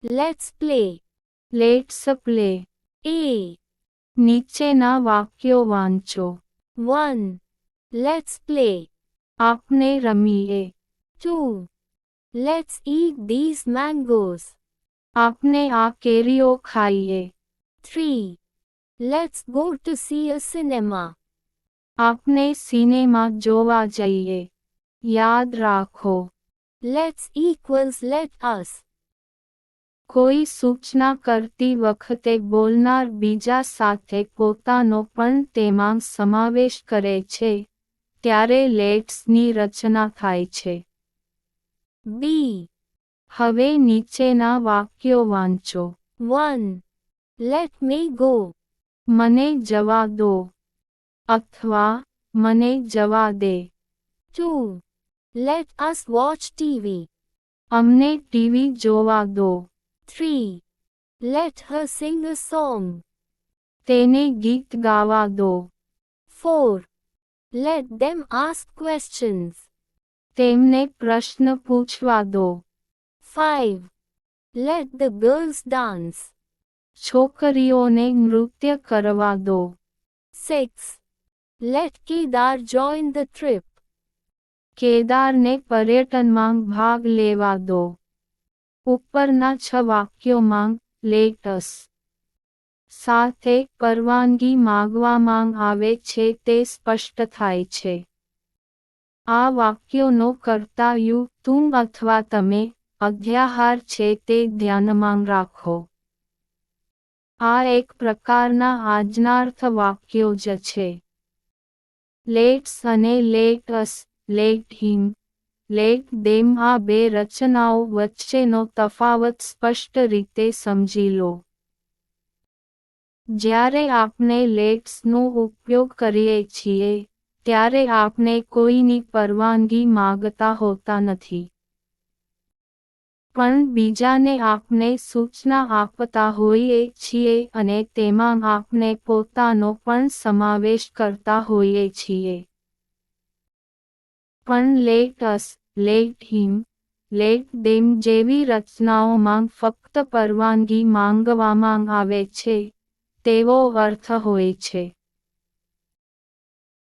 Let's play. Let's play. A. નીચેના વાક્યો વાંચો. 1. Let's play. આપને રમીએ. 2. Let's eat these mangoes. આપને આ કેરીઓ ખાઈએ. 3. Let's go to see a cinema. આપને સિનેમા જોવા જઈએ. યાદ રાખો. Let's equals let us. કોઈ સૂચના કરતી વખતે બોલનાર બીજા સાથે પોતાનો પણ તેમાં સમાવેશ કરે છે, ત્યારે લેટ્સની રચના થાય છે. B. હવે નીચેના વાક્યો વાંચો. 1. Let me go. મને જવા દો. અથવા મને જવા દે. 2. Let us watch TV. અમને ટીવી જોવા દો. 3. Let her sing a song. તેને ગીત ગાવા દો. 4. Let them ask questions. તેમને પ્રશ્ન પૂછવા દો. 5. Let the girls dance. છોકરીઓને નૃત્ય કરવા દો. 6. Let Kedar join the trip. કેદારને પર્યટનમાં ભાગ લેવા દો. ઉપરના 6 વાક્યોમાં લેટસ સાથે પરવાનગી માંગવામાં આવે છે તે સ્પષ્ટ થાય છે. આ વાક્યોનો કર્તા યુ, તું અથવા તમે, અધ્યાહાર છે તે ધ્યાનમાં રાખો. આ એક પ્રકારના આજ્ઞાર્થ વાક્યો જ છે. લેટ્સ અને લેટ અસ, લેટ હિમ, લેટ ધેમ આ બે રચનાઓ વચ્ચેનો તફાવત સ્પષ્ટ રીતે સમજી લો. જ્યારે આપણે લેટ્સનો ઉપયોગ કરીએ છીએ, ત્યારે આપણે કોઈની પરવાનગી માંગતા હોતા નથી. પણ બીજાને આપણે સૂચના આપતા હોઈએ છીએ અને તેમાં આપણે પોતાનો પણ સમાવેશ કરતા હોઈએ છીએ. પણ લેટ અસ, લેટ હિમ, લેટ ધેમ જેવી રચનાઓમાં ફક્ત પરવાનગી માંગવામાં આવે છે, તેવો અર્થ હોય છે.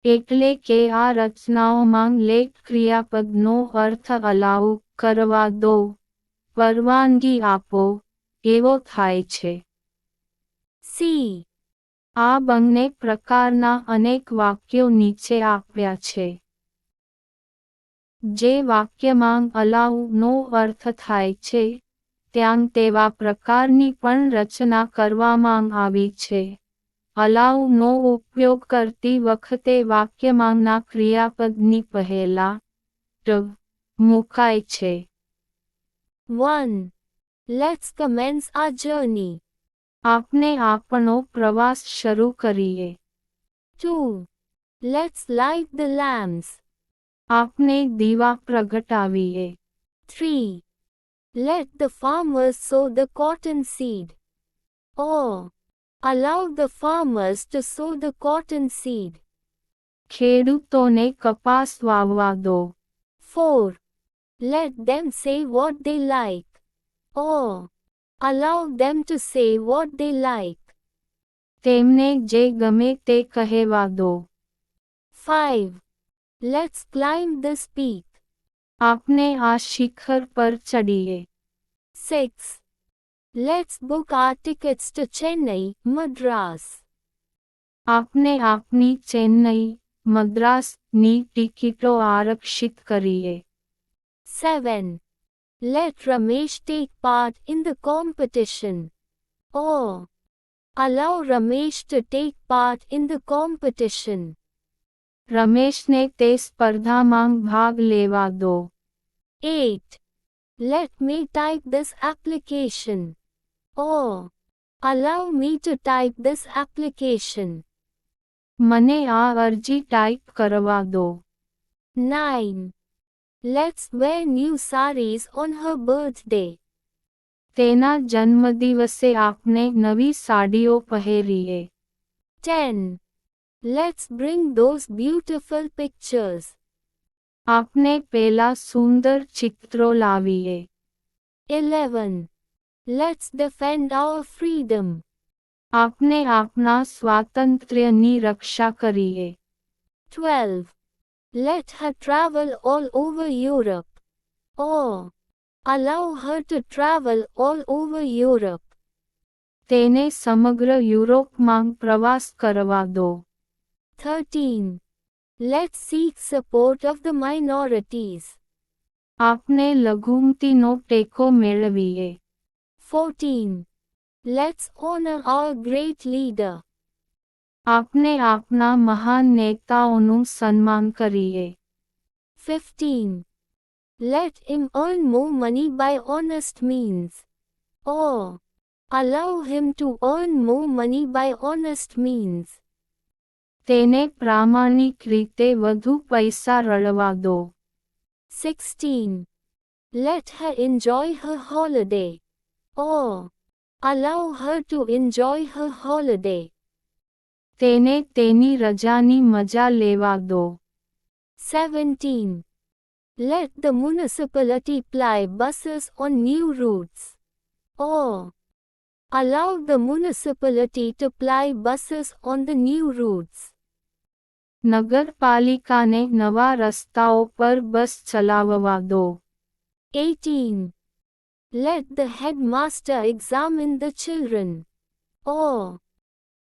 એટલે કે આ રચનાઓમાં લેટ ક્રિયાપદનો અર્થ અલાઉ, કરવા દો, પરવાનગી આપો, એવો થાય છે. C. આ બંને પ્રકારના અનેક વાક્યો નીચે આપ્યા છે. જે વાક્યમાં અલાઉ નો અર્થ થાય છે, ત્યાં તેવા પ્રકારની પણ રચના કરવામાં આવી છે. અલાઉ નો ઉપયોગ કરતી વખતે વાક્યમાંના ક્રિયાપદની પહેલા ટ મુકાય છે. 1. Let's commence our journey. આપણે આપણો પ્રવાસ શરૂ કરીએ. 2. Let's light the lamps. આપણે દીવા પ્રગટાવીએ. 3. Let the farmers sow the cotton seed. Or, allow the farmers to sow the cotton seed. ખેડૂતોને કપાસ વાવવા દો. 4. Let them say what they like. Or, allow them to say what they like. તેમને જે ગમે તે કહેવા દો. 5. Let's climb this peak. આપણે આ શિખર પર ચડીએ. 6. Let's book our tickets to Chennai, Madras. આપણે આપની ચેન્નઈ, મદ્રાસની ટિકિટો આરક્ષિત કરીએ. 7. Let Ramesh take part in the competition. Or, allow Ramesh to take part in the competition. રમેશને તે સ્પર્ધામાં ભાગ લેવા દો. 8. Let me type this application. Or, allow me to type this application. મને આ અરજી ટાઈપ કરવા દો. 9. Let's wear new saris on her birthday. તેના જન્મદિવસે આપણે નવી સાડીઓ પહેરીએ. 10. Let's bring those beautiful pictures. આપણે પેલા સુંદર ચિત્રો લાવીએ. 11. Let's defend our freedom. આપણે આપણા સ્વાતંત્ર્યની રક્ષા કરીએ. 12. Let her travel all over Europe. Or, allow her to travel all over Europe. તેને સમગ્ર યુરોપમાં પ્રવાસ કરવા દો. 13. Let's seek support of the minorities. આપણે લઘુમતીનો ટેકો મેળવીએ. 14. Let's honor our great leader. આપણે આપણા મહાન નેતાઓનું સન્માન કરીએ. 15. Let him earn more money by honest means. Or, allow him to earn more money by honest means. તેને પ્રામાણિક રીતે વધુ પૈસા રળવા દો. 16. Let her enjoy her holiday. Or, allow her to enjoy her holiday. તેને તેની રજાની મજા લેવા દો. 17. Let the municipality ply buses on new routes. Or, allow the municipality to ply buses on the new routes. નગરપાલિકાને નવા રસ્તાઓ પર બસ ચલાવવા દો. 18. Let the headmaster examine the children. Or,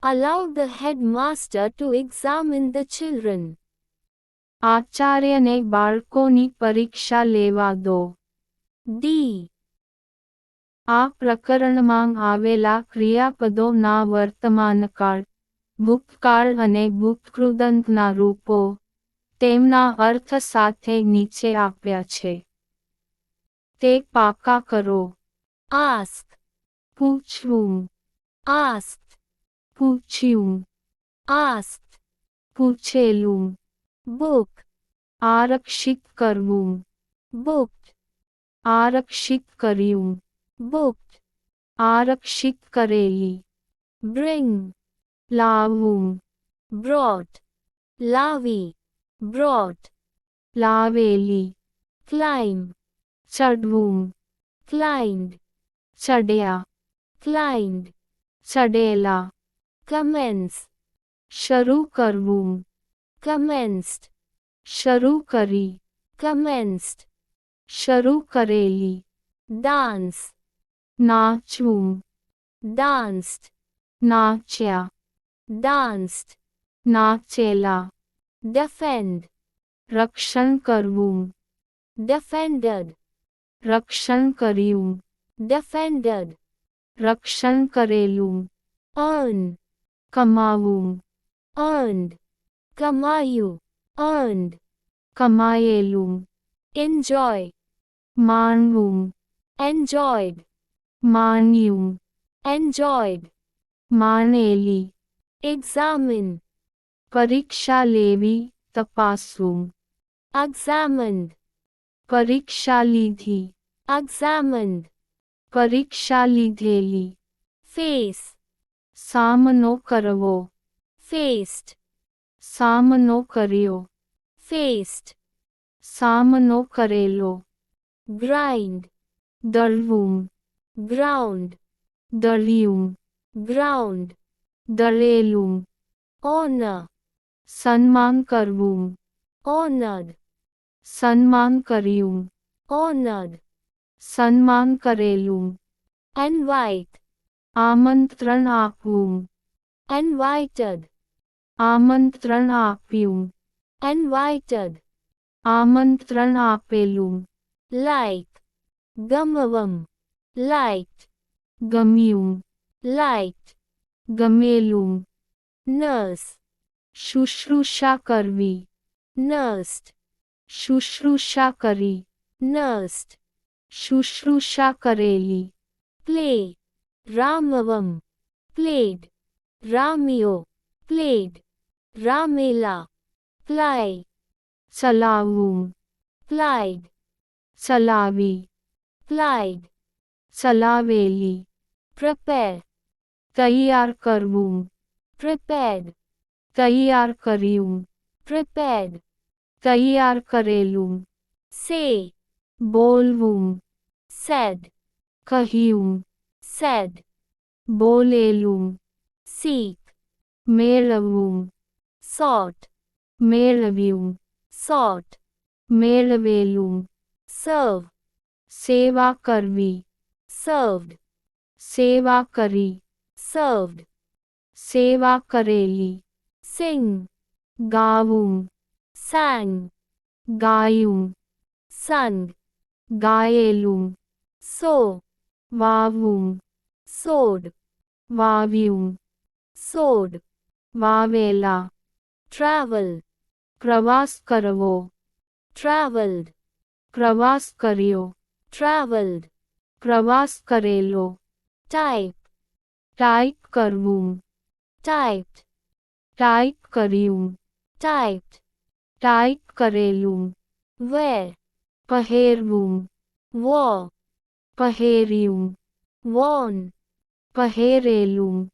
allow the headmaster to examine the children. આચાર્યને બાળકોની પરીક્ષા લેવા દો. D. આ પ્રકરણમાં આવેલા ક્રિયાપદોના વર્તમાનકાળ, ભૂતકાળ અને ભૂતકૃદંતના રૂપો તેમના અર્થ સાથે નીચે આપ્યા છે. તે પાકા કરો. Ask. પૂછવું. Asked. પૂછ્યું. Asked. પૂછેલું. Book. આરક્ષિત કરવું. Booked. આરક્ષિત કર્યું. Booked. આરક્ષિત કરેલી. Bring. લાવવું. Brought. Lavi. Brought. લાવેલી. Climb. ચડવું. Climbed. ચડ્યા. Climbed. ચડેલા. Commence. શરૂ કરવું. Commenced. શરૂ કરી. Commenced. શરૂ કરેલી. Dance. નાચવું. Danced. નાચ્યા. Danced. નાચેલા. Defend. રક્ષણ કરવું. Defended. રક્ષણ કર્યું. Defended. રક્ષણ કરેલું. Earn. કમાવું. Earned. Kamayu. Earned. કમાયેલું. Enjoy. માણવું. Enjoyed. માણ્યું. Enjoyed. માણેલી. Examine. પરીક્ષા લેવી, તપાસવું. Examined. પરીક્ષા લીધી. Examined. પરીક્ષા લીધેલી. Face. સામનો કરવો. Faced. સામનો કર્યો. Faced. સામનો કરેલો. Grind. દળવું. Ground. દળ્યું. Ground. દળેલું. Honor. સન્માન કરવું. Honored. સન્માન કર્યું. Honored. સન્માન કરેલું. Invite. આમંત્રણ આપવું. Invited. આમંત્રણ આપ્યું. Invited. આમંત્રણ આપેલું. Like. Gamavam. Liked. ગમ્યું. Liked. ગમેલું. Nurse. શુશ્રૂષા કરવી. Nursed. શુશ્રૂષા કરી. Nursed. શુશ્રૂષા કરેલી. Play. Ramavam. Played. Ramio. Played. Ramela. Ply. ચલાવવું. Plied. ચલાવી. Plied. ચલાવેલી. Prepare. તૈયાર કરવું. Prepared. તૈયાર કર્યું. Prepared. તૈયાર કરેલું. Say. બોલવું. Said. કહ્યું. said, બોલેલું, seek, મેળવવું, sought, મેળવ્યું, sought, મેળવેલું, serve, સેવા કરવી, served, સેવા કરી, served, સેવા કરેલી, sing, ગાવું, sang, ગાયું, sung, ગાયેલું, sow, વાવવું, sowed, વાવ્યું, sowed, વાવેલા, travel, પ્રવાસ કરવો, traveled, પ્રવાસ કર્યો, traveled, પ્રવાસ કરેલો, type, ટાઈપ કરવું, typed, ટાઈપ કર્યું, typed, ટાઈપ કરેલું, wear, પહેરવું, wore, પહેર્યું, worn, પહેરેલું,